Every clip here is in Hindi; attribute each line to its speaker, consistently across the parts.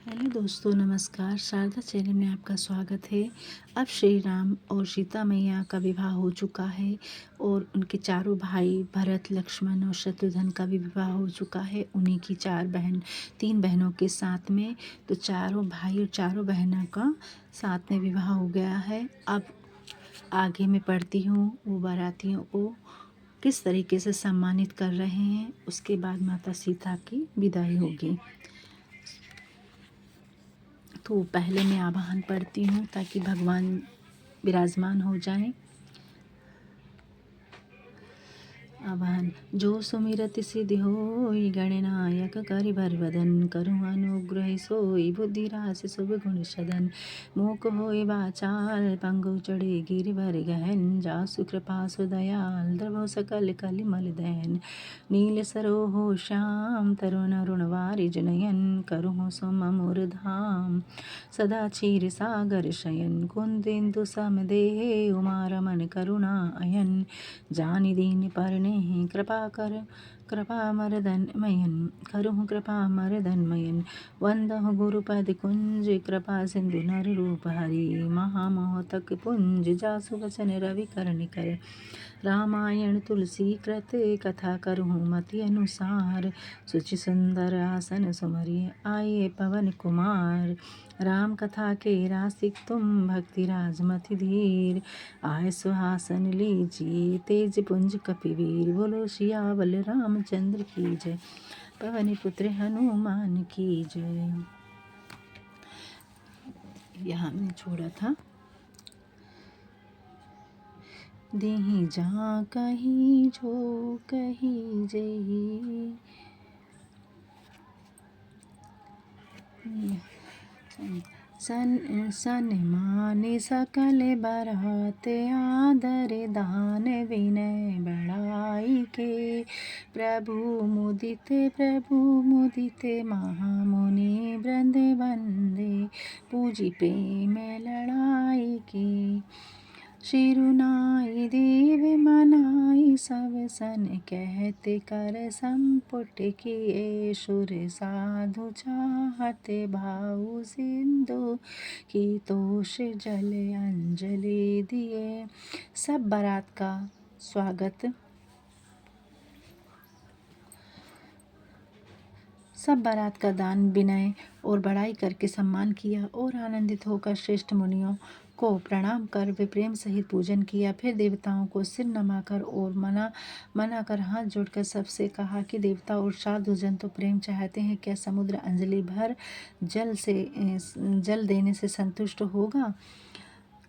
Speaker 1: हेलो दोस्तों, नमस्कार। शारदा चैनल में आपका स्वागत है। अब श्री राम और सीता मैया का विवाह हो चुका है और उनके चारों भाई भरत, लक्ष्मण और शत्रुघ्न का भी विवाह हो चुका है। उन्हीं की तीन बहनों के साथ में, तो चारों भाई और चारों बहनों का साथ में विवाह हो गया है। अब आगे मैं पढ़ती हूँ वो बारातियों को किस तरीके से सम्मानित कर रहे हैं। उसके बाद माता सीता की विदाई होगी। तो पहले मैं आवाहन पढ़ती हूँ ताकि भगवान विराजमान हो जाएं। आवाहन। जो सुमिरति सिद्धि होई, गणनायक करि भर वदन, करु अनुग्रह सोई, बुद्धि राशि शुभ गुण सदन। मूक होय वाचाल, पंगु चढ़े गिरिवर गहन, जासु कृपा सुदयाल, द्रवो सकल कलिमल दयन। नील सरोह श्याम, तरुण अरुणवारिज नयन, करहु सुम मोर धाम, सदा क्षीर सागर शयन। कुंदेन्दु समदेहे, उमा रमन करुणा अयन, जानि दीन परने कृपा मरदन मयन, करहु कृपा मरदन मयन। वंदहु गुरुपद कुंज, कृपा सिंधु नर रूप हरि, महामहोतक पुंज, जासु वचन रवि करण कर। रामायण तुलसी कृत, कथा करहु मति अनुसार, सुचि सुंदर आसन सुमरि, आये पवन कुमार। राम कथा के रासिक तुम, भक्ति राजमति धीर, आय सुहासन लीजिए, तेज पुंज कपिवीर। बोलो सियावल रामचंद्र की जय, पवन पुत्र हनुमान की जय। यहाँ मैं छोड़ा था। देहि जहाँ कहीं जो कहीं जही, सन्मान सकल बरात, आदर दान विनय बढ़ाई के। प्रभु मुदित महामुनि वृंद वंदे, पूजी प्रेम लड़ाई के। शिरुनाई देव मनाई, सब सन कहते कर संपुट किए। सुर साधु चाहते भाऊ, सिंधु की तोष जल अंजलि दिए। सब बारात का स्वागत, सब बारात का दान विनय और बड़ाई करके सम्मान किया और आनंदित होकर श्रेष्ठ मुनियों को प्रणाम कर वे प्रेम सहित पूजन किया। फिर देवताओं को सिर नमाकर और मना कर हाथ जोड़कर सबसे कहा कि देवता और साधुजन तो प्रेम चाहते हैं, क्या समुद्र अंजलि भर जल देने से संतुष्ट होगा?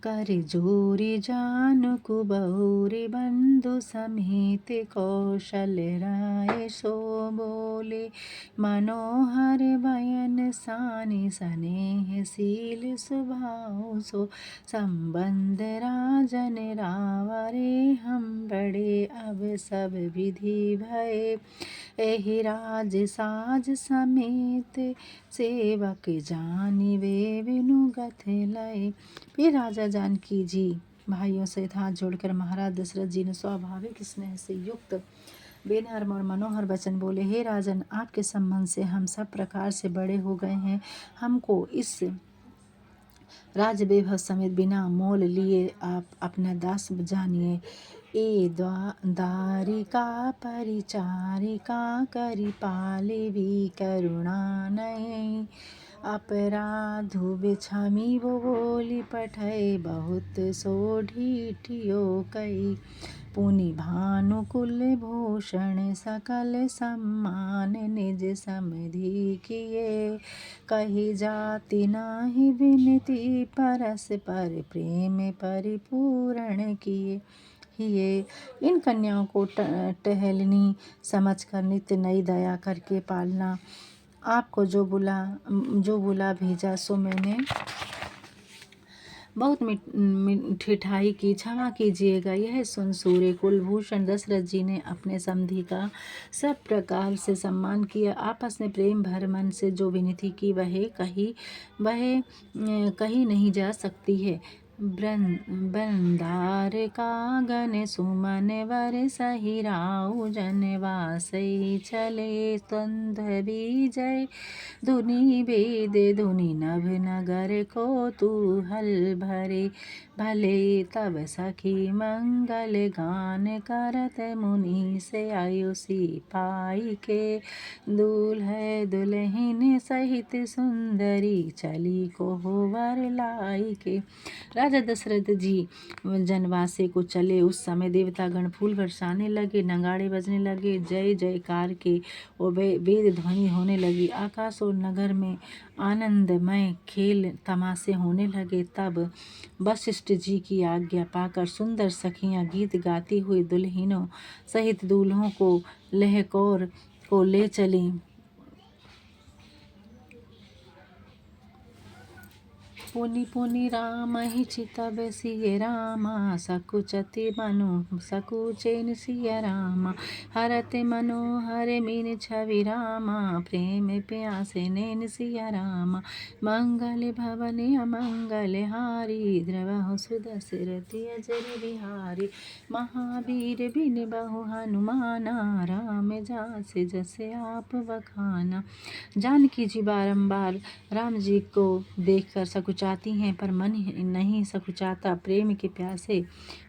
Speaker 1: कर जोरी जान कुबौरी, बंधु समेत कौशल राय, सो बोले मनोहर बयन सानि, स्नेह शील स्वभाव सो संबंध राजन रावरे। हम बड़े अब सब विधि भय, एहि राज साज समेत, सेवक जानि वे विनुगत लय। फिर राजा जानकी जी भाइयों से हाथ जोड़कर महाराज दशरथ जी ने स्वाभाविक स्नेह से युक्त बेनर्म और मनोहर वचन बोले। हे राजन, आपके संबंध से हम सब प्रकार से बड़े हो गए हैं। हमको इस राज वैभव समेत बिना मोल लिए आप अपना दास जानिए। ए दारिका परिचारिका, करि पाले भी करुणा नय। अपराधु बिछमी बोली, पठय बहुत सो ढीठियो कई। पुनि भानु कुल भूषण, सकल सम्मान निज समधि किए। कही जाति नाही विनती, परस्पर प्रेम परिपूर्ण किए। इन कन्याओं को टहलनी समझकर नित्य नई दया करके पालना। आपको जो बुला भेजा सो मैंने बहुत ठिठाई की, क्षमा कीजिएगा। यह सुन सूर्य कुलभूषण दशरथ जी ने अपने समधि का सब प्रकार से सम्मान किया। आपस में प्रेम भर मन से जो विनती की वह कही नहीं जा सकती है। बृंदार कागन सुमन वर सही राउ जनवासई चले संधवी जय धुनि वेद धुनि नभ नगर को तू हल भरे भले तब सखी मंगल गान करत मुनि से आयुषी पाई के दूल्हे दुल्हन सहित सुंदरी चली को वर लाई के। राजा दशरथ जी जनवासे को चले उस समय देवतागण फूल बरसाने लगे, नगाड़े बजने लगे, जय जयकार के और वेद ध्वनि होने लगी। आकाश और नगर में आनंदमय खेल तमाशे होने लगे। तब वशिष्ठ जी की आज्ञा पाकर सुंदर सखियां गीत गाती हुई दुल्हनों सहित दूल्हों को लहकौर को ले चली। पुनि पुनि राम ही चितब सिय रामा सकुचति मनु सकुचेन सिय रामा हरते मनोहर मीन छवि रामा प्रेम प्यासे नैन सिय रामा मंगल भवन अमंगल हारी द्रवहु सुदशरथि अजर बिहारी महावीर बिन बहु हनुमाना राम जासे जसे आप बखाना। जानकी जी बारंबार राम जी को देखकर सकुचाती हैं पर मन नहीं सकुचाता। प्रेम के प्यासे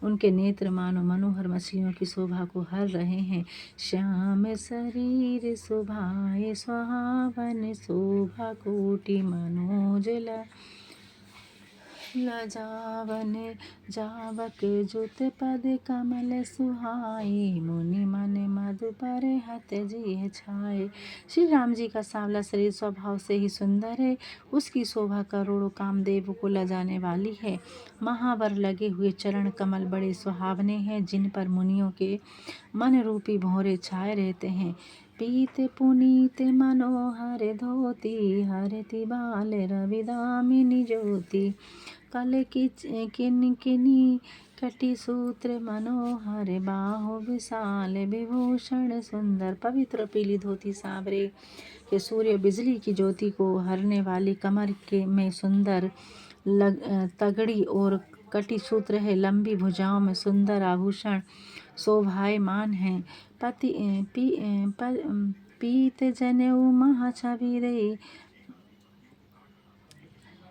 Speaker 1: उनके नेत्र मानो मनोहर मछलियों की शोभा को हर रहे हैं। श्याम शरीर शोभाए सुहावन शोभा कोटि मनोजला लजावन जावक जुत पद कमल सुहाए मुनि मन मधुपर हत जिय छाए। श्री राम जी का सांवला शरीर स्वभाव से ही सुंदर है। उसकी शोभा करोड़ों कामदेव को लजाने वाली है। महावर लगे हुए चरण कमल बड़े सुहावने हैं जिन पर मुनियों के मन रूपी भौरे छाए रहते हैं। पीत पुनीत मनोहर धोती हरति बाल रविदामिनी ज्योति कल किन किनी कटि सूत्र मनोहर बाहु विशाल विभूषण सुंदर। पवित्र पीली धोती सांवरे के सूर्य बिजली की ज्योति को हरने वाली कमर के में सुंदर तगड़ी और कटि सूत्र है। लंबी भुजाओं में सुंदर आभूषण शोभायमान है। पीत जनेऊ महाछवि दई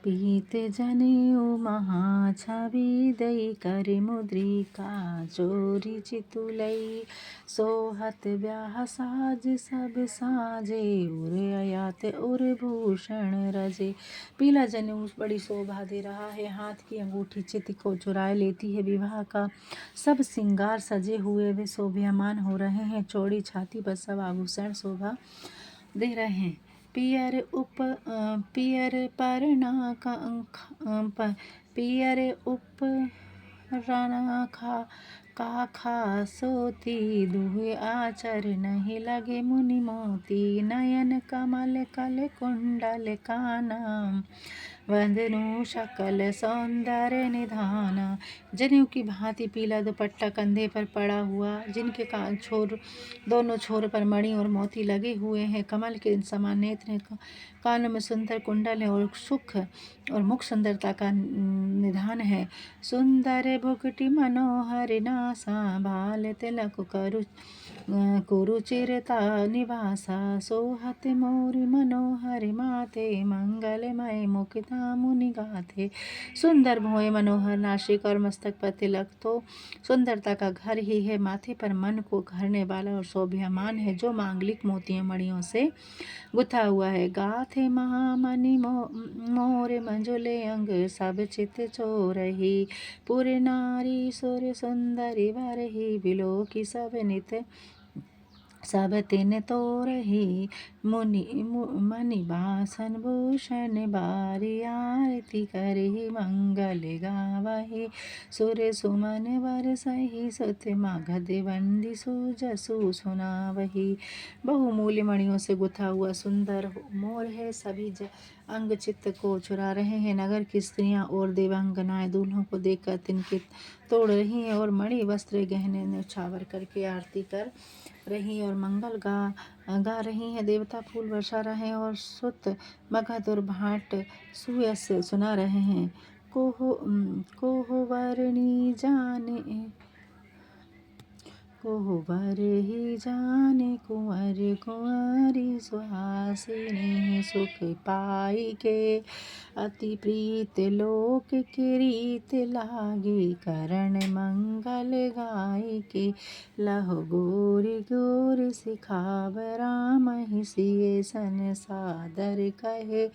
Speaker 1: पीत जनेऊ महाछवि दई कर मुद्रिका चोरी चितुलई सोहत ब्याह साज सब साजे उर अयात उर भूषण रजे। पीला जनेऊ बड़ी शोभा दे रहा है। हाथ की अंगूठी चित्त को चुराए लेती है। विवाह का सब श्रृंगार सजे हुए वे शोभायमान हो रहे हैं। चौड़ी छाती पर सब आभूषण शोभा दे रहे हैं। पियर उपरना काखा सोती दुहे आचर नहीं लगे मुनि मोती नयन कमल कल कुंडल काना वंदनु शकल सौंदर्य निधाना। जनेऊ की भांति पीला दुपट्टा कंधे पर पड़ा हुआ जिनके दोनों छोर पर मणि और मोती लगे हुए हैं। कमल के समान नेत्र हैं। कानों में सुंदर कुंडल है और सुख और मुख सुंदरता का निधान है। सुंदर भुगटि मनोहर नासा भाल तिलक कुरुचिरता निवासा सोहत मोर मनोहर माथे मंगलमय मुक्ता मुनि गाथे। सुंदर भोए मनोहर नासिक और मस्तक पर तिलक तो सुंदरता का घर ही है। माथे पर मन को घरने वाला और शोभायमान है जो मांगलिक मोतियों मणियों से गुथा हुआ है। गाथे महामणि मोर मंजुले अंग सब चित चोरही पुर नारी सुर सुंदरी वरही बिलो की सब नित सब तिन तोरही मणि बासन भूषण बारी आरती करही मंगल गावही सुर सुमन बरसहि सुत मगध वंदी सुजसु सुनावही। बहुमूल्य मणियों से गुथा हुआ सुंदर मोर है। सभी अंग चित्त को चुरा रहे हैं। नगर की स्त्रियां और देवांगनाएं दूल्हों को देखकर तिनके तोड़ रही हैं और मणि वस्त्र गहने न्यौछावर करके आरती कर रही और मंगल गा रही हैं। देवता फूल वर्षा रहे हैं और सुत मगध और भाट सुयस सुना रहे हैं। कोहबरनी जाने कोहबर ही जाने कुंवर कुंवरी सुहासिनी सुख पाई के अति प्रीत लोक की रीत लागी करण मंगल गाय के लह गोरी गोरी सिखाव राम ही सिए सन सादर कहे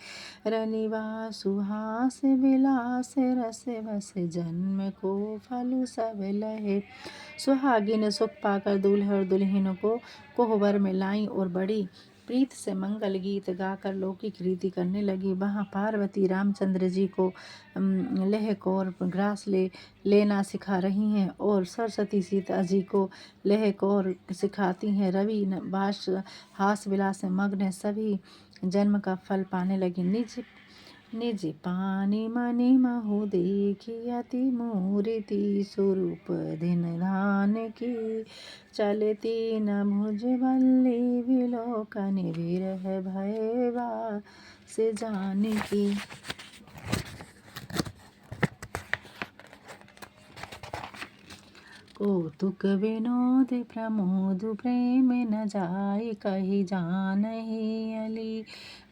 Speaker 1: रनिवा सुहास विलास रस बस जन्म को फल सब लहे। सुहागिन सुख पाकर दूल्हे और दुल्हन को कोहबर में लाई और बड़ी प्रीत से मंगल गीत गाकर लौकिक रीति करने लगी। वहाँ पार्वती रामचंद्र जी को लेहक और ग्रास लेना सिखा रही हैं और सरस्वती सीता जी को लेहक और सिखाती हैं। रवि बास हास विलास में मग्न सभी जन्म का फल पाने लगी। निज पानी मणि महु देखी अति मूर्ति स्वरूप दिन धान की चलती न भुज बल्ली विलोकन विरह भयवा से जाने की। कौतुक विनोद प्रमोद प्रेम न जाय कही जानहि अली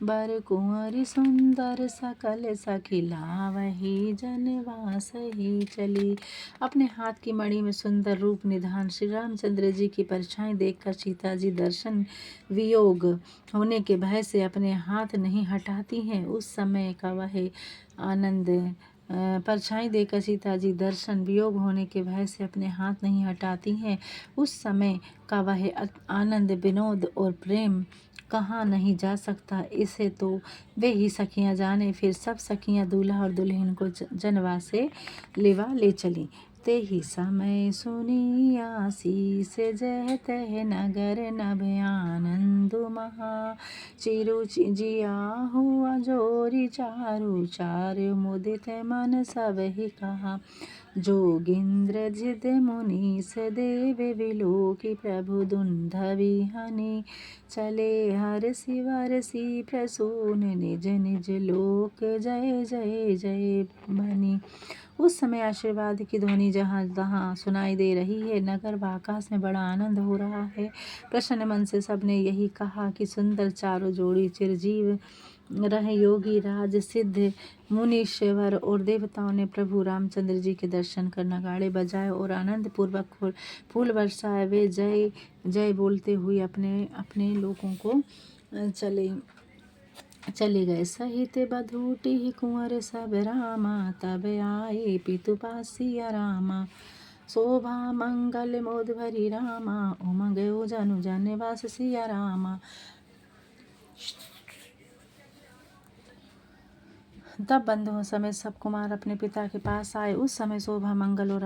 Speaker 1: बर कुंवरी सुंदर सकल सखी लावही जनवास ही चली। अपने हाथ की मणि में सुंदर रूप निधान श्री रामचंद्र जी की परछाई देखकर सीता जी दर्शन वियोग होने के भय से अपने हाथ नहीं हटाती हैं। उस समय का वह आनंद परछाई देकर सीता जी दर्शन वियोग होने के भय से अपने हाथ नहीं हटाती हैं। उस समय का वह आनंद विनोद और प्रेम कहाँ नहीं जा सकता, इसे तो वे ही सखियाँ जाने। फिर सब सखियाँ दूल्हा और दुल्हन को जनवासे लेवा ले चली। ते ही समय सुनी आशीष जह तह नगर नभ आनंद महा चिरु जिया हुआ जोरी चारु चार्य मुदित मन सब ही कहा जोगिंद्र जिद मुनीस देव विलोकी प्रभु दुंधवी हनि चले हरसि वरसि प्रसून निज निज लोक जय जय जय बनी। उस समय आशीर्वाद की ध्वनि जहाँ तहाँ सुनाई दे रही है। नगर व आकाश में बड़ा आनंद हो रहा है। प्रसन्न मन से सबने यही कहा कि सुंदर चारों जोड़ी चिरजीव रहे। योगी राज सिद्ध मुनीश्वर और देवताओं ने प्रभु रामचंद्र जी के दर्शन कर नगाड़े बजाए और आनंद पूर्वक फूल बरसाए। वे जय जय बोलते हुए अपने अपने लोगों को चले गए। सहित बधूटी ही कुंवर सब रामा तब आए पितु पासिया रामा शोभा मंगल मोद भरी रामा उमंग जनु जनवास सिया रामा। तब बंधुओं समेत सब कुमार अपने पिता के पास आए। उस समय शोभा मंगल और